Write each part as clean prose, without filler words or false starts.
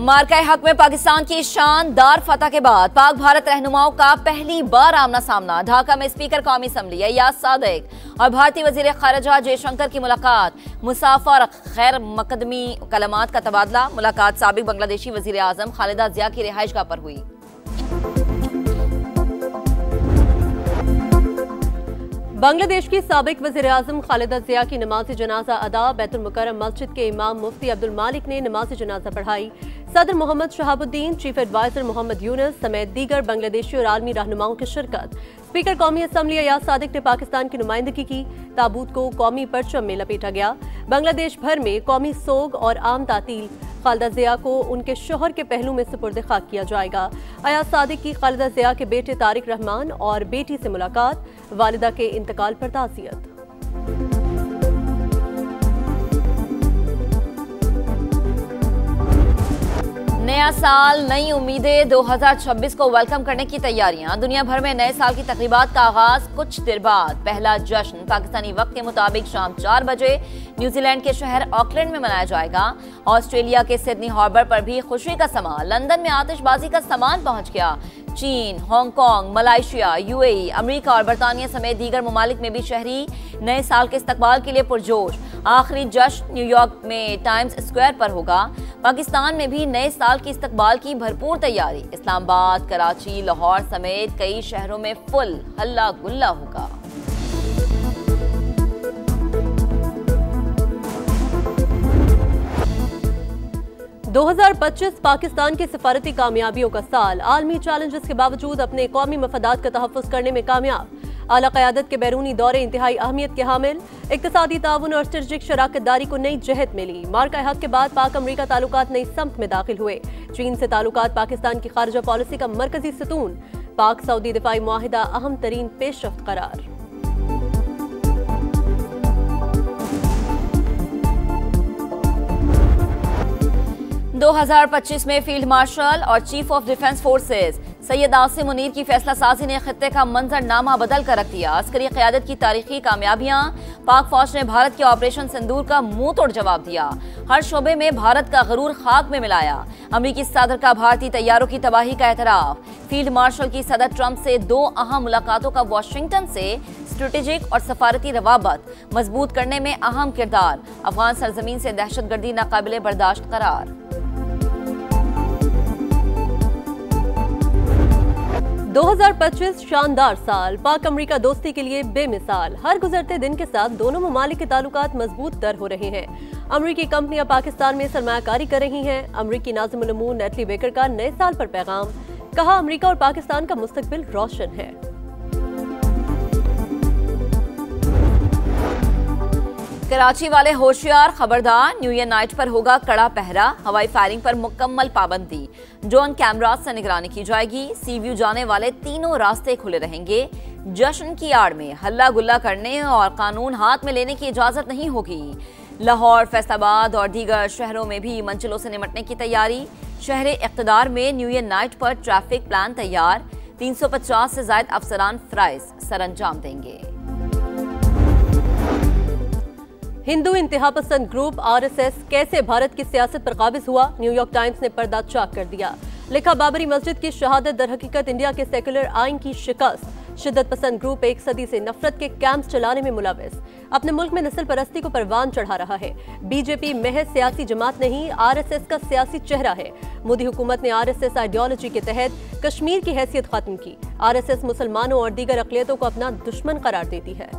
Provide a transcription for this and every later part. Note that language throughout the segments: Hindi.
मार्का हक में पाकिस्तान की शानदार फतह के बाद पाक भारत रहनुमाओं का पहली बार आमना सामना। ढाका में स्पीकर कौमी असम्बली अय्याज सादिक और भारतीय वजीर खारजा जयशंकर की मुलाकात। मुसाफर खैर मकदमी कलमात का तबादला। मुलाकात साबिक बांग्लादेशी वजीर आजम खालिदा जिया की रिहाइशगाह पर हुई। बांग्लादेश की साबिक वज़ीर आज़म खालिदा जिया की नमाज जनाजा अदा। बैतुल मुकर्रम मस्जिद के इमाम मुफ्ती अब्दुल मालिक ने नमाज जनाजा पढ़ाई। सदर मोहम्मद शहाबुद्दीन, चीफ एडवाइजर मोहम्मद यूनुस समेत दीगर बांग्लादेशी और आलमी रहनुमाओं की शिरकत। स्पीकर कौमी असम्बली अय्याज सादिक ने पाकिस्तान की नुमाइंदगी की। ताबूत को कौमी परचम में लपेटा गया। बांग्लादेश भर में कौमी सोग और आम तातील। खालिदा जिया को उनके शोहर के पहलू में सुपुर्द खाक किया जाएगा। अय्याज सादिक की खालिदा जिया के बेटे तारिक रहमान और बेटी से मुलाकात। वालिदा के इंतकाल पर ताज़ियत। नया साल नई उम्मीदें 2026 को वेलकम करने की तैयारियां। दुनिया भर में नए साल की तकरीबात का आगाज कुछ देर बाद। पहला जश्न पाकिस्तानी वक्त के मुताबिक शाम 4 बजे न्यूजीलैंड के शहर ऑकलैंड में मनाया जाएगा। ऑस्ट्रेलिया के सिडनी हार्बर पर भी खुशी का समा। लंदन में आतिशबाजी का सामान पहुंच गया। चीन, हांगकांग, मलेशिया, यूएई, अमेरिका और बरतानिया समेत दीगर ममालिक में भी शहरी नए साल के इस्तकबाल के लिए पुरजोश। आखिरी जश्न न्यूयॉर्क में टाइम्स स्क्वायर पर होगा। पाकिस्तान में भी नए साल की इस्तकबाल की भरपूर तैयारी। इस्लामाबाद, कराची, लाहौर समेत कई शहरों में फुल हल्ला गुल्ला होगा। दो 2025 पाकिस्तान की सफारती कामयाबियों का साल। आलमी चैलेंजेस के बावजूद अपने कौमी मफादात का तहफ़्फ़ुज़ करने में कामयाब। आला क़यादत के बैरूनी दौरे इंतहाई अहमियत के हामिल। इक़्तिसादी ताउन और स्ट्रेटेजिक शराकतदारी को नई जहत मिली। मार्का हक के बाद पाक अमरीका ताल्लुकात नई समत में दाखिल हुए। चीन से ताल्लुकात पाकिस्तान की खारजा पॉलिसी का मरकजी सतून। पाक सऊदी दिफाई मुआहिदा अहम तरीन पेशरफ्त करार। दो 2025 में फील्ड मार्शल और chief of defence forces Syed Asim Munir की फैसला साजी ने खित्ते का मंजरनामा बदल कर रख दिया। अस्करी क़यादत की तारीखी कामयाबियां। पाक फौज ने भारत के ऑपरेशन सिंदूर का मुंह तोड़ जवाब दिया। हर शोबे में भारत का गरूर खाक में मिलाया। अमरीकी सदर का भारतीय तैयारों की तबाही का एतराफ। फील्ड मार्शल की सदर ट्रंप से 2 अहम मुलाकातों का वाशिंगटन से स्ट्रेटेजिक और सफारती रवाबत मजबूत करने में अहम किरदार। अफगान सरजमीन से दहशतगर्दी नाकाबिले बर्दाश्त करार। 2025 शानदार साल। पाक अमरीका दोस्ती के लिए बेमिसाल। हर गुजरते दिन के साथ दोनों ममालिक के ताल्लुकात मजबूत तर हो रहे हैं। अमरीकी कंपनियां पाकिस्तान में सरमायाकारी कर रही हैं। अमरीकी नाज़िमुल उमूर नेटली बेकर का नए साल पर पैगाम। कहा, अमरीका और पाकिस्तान का मुस्तकबिल रोशन है। कराची वाले होशियार, खबरदार। न्यू ईयर नाइट पर होगा कड़ा पहरा। हवाई फायरिंग पर मुकम्मल पाबंदी। ड्रोन कैमरा से निगरानी की जाएगी। सी व्यू जाने वाले तीनों रास्ते खुले रहेंगे। जश्न की आड़ में हल्ला गुल्ला करने और कानून हाथ में लेने की इजाजत नहीं होगी। लाहौर, फैसलाबाद और दीगर शहरों में भी मंजिलों से निमटने की तैयारी। शहर इक़्तिदार में न्यू ईयर नाइट पर ट्रैफिक प्लान तैयार। 350 से ज्यादा अफसरान फ्राइज सरअंजाम देंगे। हिंदू इंतहा पसंद ग्रुप आरएसएस कैसे भारत की सियासत पर काबिज हुआ। न्यूयॉर्क टाइम्स ने पर्दा चाक कर दिया। लिखा, बाबरी मस्जिद की शहादत दर हकीकत इंडिया के सेकुलर आइन की शिकस्त। शिद्दत पसंद ग्रुप 1 सदी से नफरत के कैंप्स चलाने में मुलविस। अपने मुल्क में नस्ल परस्ती को परवान चढ़ा रहा है। बीजेपी महज सियासी जमात नहीं, आरएसएस का सियासी चेहरा है। मोदी हुकूमत ने आरएसएस आइडियोलॉजी के तहत कश्मीर की हैसियत खत्म की। आरएसएस मुसलमानों और दीगर अक़लियतों को अपना दुश्मन करार देती है।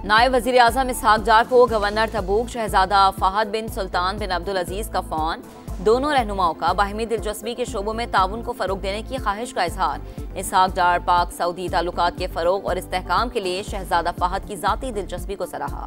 नायब वजीर आजम इसहाक डार को गवर्नर तबूक शहजादा फहद बिन सुल्तान बिन अब्दुल अजीज का फोन। दोनों रहनुमाओं का बाहिमी दिलचस्पी के शोबों में ताउन को फरोग देने की ख्वाहिश का इजहार। इसहाक डार पाक सऊदी ताल्लुकात के फरोग और इस्तेहकाम के लिए शहजादा फहद की जाती दिलचस्पी को सराहा।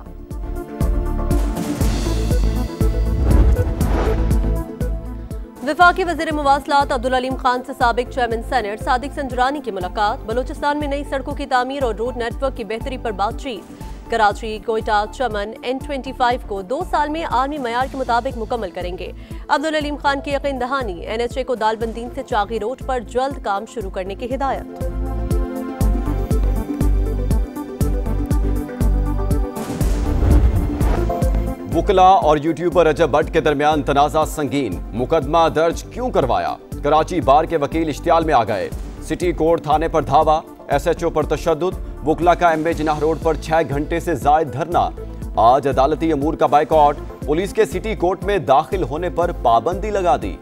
वफाकी वज़ीर मुवासलात अब्दुल अलीम खान से साबिक चेयरमैन सेनेट सादिक संजरानी की मुलाकात। बलूचिस्तान में नई सड़कों की तामीर और रोड नेटवर्क की बेहतरी पर बातचीत। कराची, कोयटा, चमन N25 को 2 साल में आलमी मयार के मुताबिक मुकम्मल करेंगे। अब्दुल अलीम खान की यकीन दहानी। NHA को दालबंदीन से चागी रोड पर जल्द काम शुरू करने की हिदायत। वुकला और यूट्यूबर रजब भट्ट के दरमियान तनाजा संगीन, मुकदमा दर्ज क्यों करवाया? कराची बार के वकील इश्तियाल में आ गए। सिटी कोर्ट थाने पर धावा, SHO पर तशद्दुद, वुकला का MA जिनाह रोड पर 6 घंटे से जायद धरना। आज अदालती अमूर का बाइकआउट, पुलिस के सिटी कोर्ट में दाखिल होने पर पाबंदी लगा दी।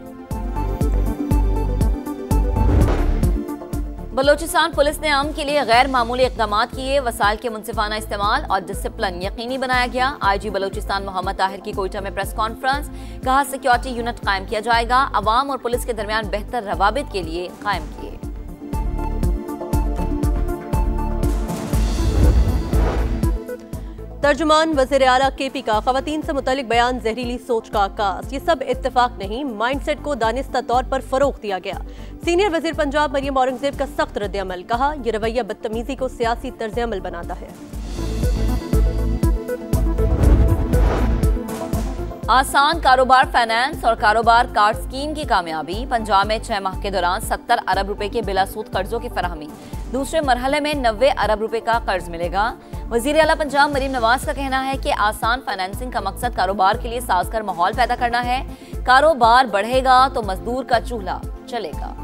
बलोचिस्तान पुलिस ने अमन के लिए गैर मामूली इक़दाम किए। वसाइल के मुनसिफाना इस्तेमाल और डिसिप्लिन यकीनी बनाया गया। IG बलोचिस्तान मोहम्मद ताहिर की कोयटा में प्रेस कॉन्फ्रेंस, कहा सिक्योरिटी यूनिट कायम किया जाएगा, अवाम और पुलिस के दरमियान बेहतर रवाबित के लिए कायम किए। तर्जुमान वज़ीर आला KP का खवातीन से मुतालिक बयान जहरीली सोच का आगाज, ये सब इत्तेफाक नहीं, माइंडसेट को दानिस्ता तौर पर फरोग दिया गया। सीनियर वज़ीर पंजाब मरियम औरंगजेब का सख्त रद्द-ए-अमल, कहा यह रवैया बदतमीजी को सियासी तर्ज-ए-अमल बनाता है। आसान कारोबार फाइनेंस और कारोबार कार्ड स्कीम की कामयाबी। पंजाब में 6 माह के दौरान 70 अरब रुपए के बिलासूद कर्जों की फराहमी। दूसरे मरहले में 90 अरब रुपए का कर्ज मिलेगा। वज़ीर आला पंजाब मरीम नवाज का कहना है कि आसान फाइनेंसिंग का मकसद कारोबार के लिए साजगार माहौल पैदा करना है। कारोबार बढ़ेगा तो मजदूर का चूल्हा चलेगा।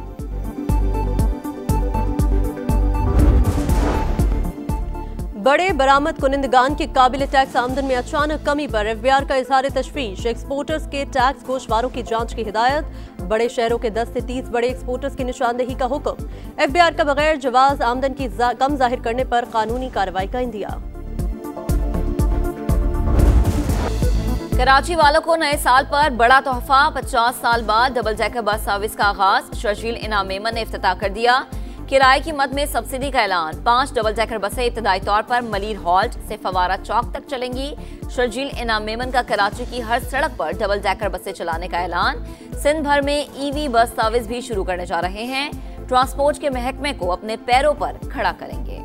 बड़े बरामद कुनिंदगान के काबिल टैक्स आमदन में अचानक कमी पर FBR का इजहार तशवीश। एक्सपोर्टर्स के टैक्स गोशवारों की जांच की हिदायत। बड़े शहरों के 10 से 30 बड़े एक्सपोर्टर्स की निशानदेही का हुक्म। FBR का बगैर जवाज आमदन की कम जाहिर करने पर कानूनी कार्रवाई का इंदिया। कराची वालों को नए साल पर बड़ा तोहफा। 50 साल बाद डबल डेकर बस सर्विस का आगाज। शर्जील इनाम मेमन ने इफ्तिताह कर दिया। किराए की मद में सब्सिडी का ऐलान। 5 डबल डेकर बसें इब्तदाई तौर पर मलीर हॉल्ट से फवारा चौक तक चलेंगी। शर्जील इनाम मेमन का कराची की हर सड़क पर डबल डेकर बसें चलाने का ऐलान। सिंध भर में EV बस सर्विस भी शुरू करने जा रहे हैं। ट्रांसपोर्ट के महकमे को अपने पैरों पर खड़ा करेंगे।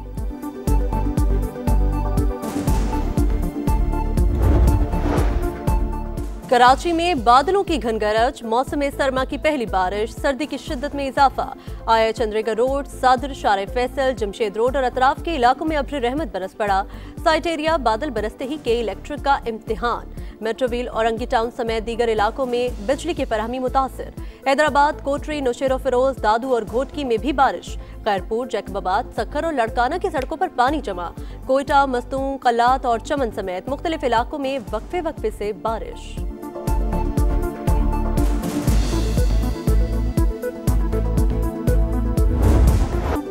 कराची में बादलों की घनगरज, मौसम सरमा की पहली बारिश, सर्दी की शिद्दत में इजाफा। आया चंद्रिका रोड, सदर, शारे फैसल, जमशेद रोड और अतराफ के इलाकों में अब्र रहमत बरस पड़ा। साइट एरिया बादल बरसते ही के इलेक्ट्रिक का इम्तिहान। मेट्रोविल, औरंगी टाउन समेत दीगर इलाकों में बिजली की फराहमी मुतासिर। हैदराबाद, कोटरी, नौशेरो फिरोज, दादू और घोटकी में भी बारिश। खैरपुर, जैकबाबाद, सक्खर और लड़काना की सड़कों पर पानी जमा। कोयटा, मस्तूं, कलात और चमन समेत मुख्तलिफ इलाकों में वक्फे वक्फे से बारिश।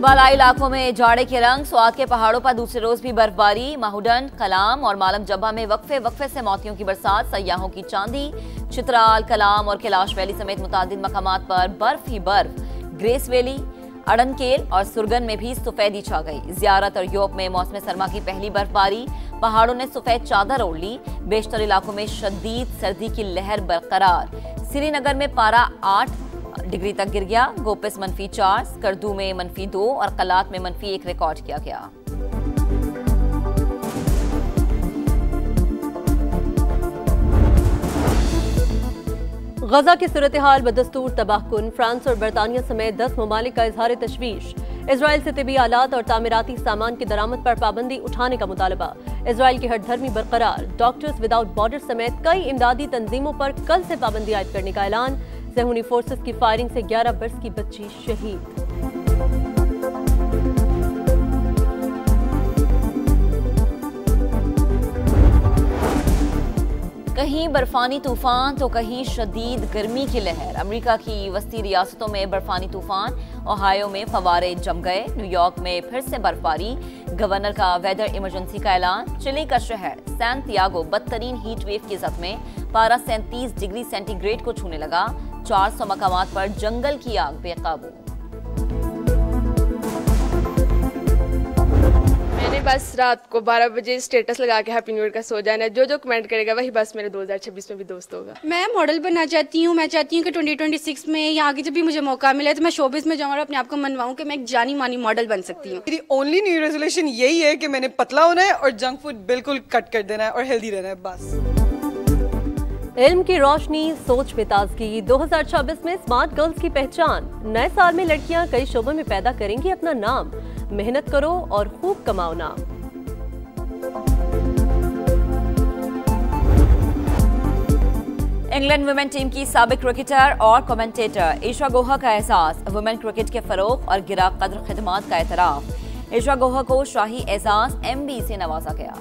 बालाई इलाकों में जाड़े के रंग। स्वात के पहाड़ों पर दूसरे रोज भी बर्फबारी। माहुडन, कलाम और मालम जब्बा में वक्फे वक्फे से मोतियों की बरसात। सयाहों की चांदी। चित्राल, कलाम और कैलाश वैली समेत मुतादिद मकामात पर बर्फ ही बर्फ। ग्रेस वैली, अड़नकेल और सुरगन में भी सफेदी छा गई। जियारत और योप में मौसम सरमा की पहली बर्फबारी। पहाड़ों ने सफेद चादर ओढ़ ली। बेशतर इलाकों में शदीद सर्दी की लहर बरकरार। श्रीनगर में पारा 8 डिग्री तक गिर गया। गोपिस -4, स्कर्दू में -2 और कलात में -1 रिकॉर्ड किया गया। गजा की सूरत हाल बदस्तूर तबाहकुन। फ्रांस और बरतानिया समेत 10 ममालिक का इजहार तशवीश। इसराइल से तिबी आलात और तामीराती सामान की दरामद पर पाबंदी उठाने का मुतालबा। इसराइल की हठधर्मी बरकरार। डॉक्टर्स विदाउट बॉर्डर समेत कई इमदादी तंजीमों पर कल से पाबंदी आयद करने का ऐलान। सेहूनी फोर्सेस की फायरिंग से 11 वर्ष की बच्ची शहीद। कहीं बर्फानी तूफान तो कहीं शदीद गर्मी की लहर। अमेरिका की वस्ती रियासतों में बर्फानी तूफान। ओहायो में फवारे जम गए। न्यूयॉर्क में फिर से बर्फबारी। गवर्नर का वेदर इमरजेंसी का ऐलान। चिली का शहर सैंटियागो बदतरीन हीट वेव की जद में। पारा 37 डिग्री सेंटीग्रेड को छूने लगा। 400 मकामात पर जंगल की आग बेकाबू। मैंने बस रात को 12 बजे स्टेटस लगा के हैप्पी न्यू ईयर का सो जाना है। जो जो कमेंट करेगा वही बस मेरे 2026 में भी दोस्त होगा। मैं मॉडल बनना चाहती हूँ। मैं चाहती हूँ कि 2026 में या आगे जब भी मुझे मौका मिले तो मैं शोबिस में जाऊँ और अपने आप को मनवाऊँ कि मैं एक जानी मानी मॉडल बन सकती हूँ। मेरी ओनली न्यू रेजोल्यूशन यही है कि मैंने पतला होना है और जंक फूड बिल्कुल कट कर देना है और हेल्दी रहना है बस। इल्म की रोशनी, सोच में ताजगी। 2026 में स्मार्ट गर्ल्स की पहचान। नए साल में लड़कियां कई शोबों में पैदा करेंगी अपना नाम। मेहनत करो और खूब कमाओ नाम। इंग्लैंड वुमेन टीम की साबिक क्रिकेटर और कमेंटेटर ईशा गोहा का एहसास, वुमेन क्रिकेट के फरोग और गिरा कद्र खिदमात का एतराफ। ईशा गोहा को शाही एजाज MB से नवाजा गया।